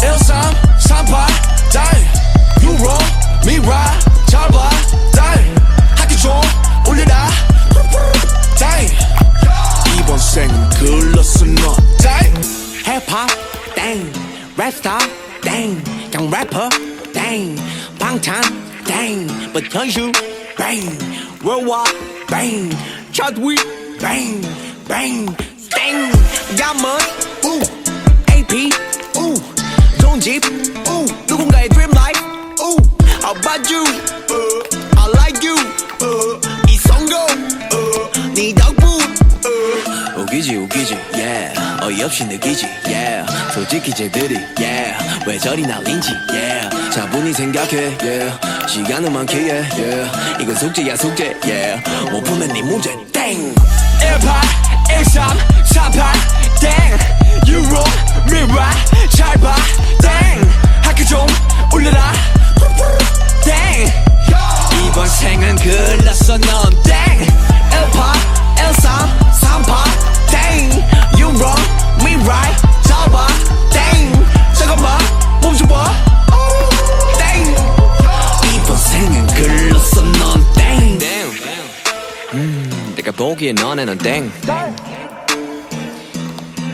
13, 38 Dang You wrong, me right 잘 봐 Dang 학교 좀 올려라 Dang 이번 생은 글렀어 너 Dang 힙합 땡 랩스타 땡 그냥 래퍼 땡 방탄 땡 but 현슈 뱅 worldwide 뱅 차트위 뱅 뱅 땡 야먼 우 AP 우 좋은 집 우 누군가의 dream life 우 How about you I like you 이성공 네 덕분 웃기지 웃기지 yeah 어이없이 느끼지 yeah 솔직히 쟤들이 yeah 왜 저리 날린지 yeah 차분히 생각해 yeah 시간은 많기에 yeah 이건 숙제야 숙제 yeah 못 풀면 네 문제 땡 18, 13, 38 Dang You wrong, me right 잘 봐 Dang 학교 좀 올려라 Dang 이번 생은 글렀어 넌 Dang 18, 13, 38 Dang You wrong, me right 잘 봐 Dang 잠깐만 몸 좀 봐 Dang 이번 생은 글렀어 넌 Dang 내가 보기에 너네는 땡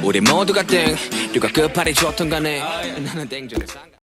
우리 모두가 땡 누가 끝발이 좋든 간에 나는 땡 중에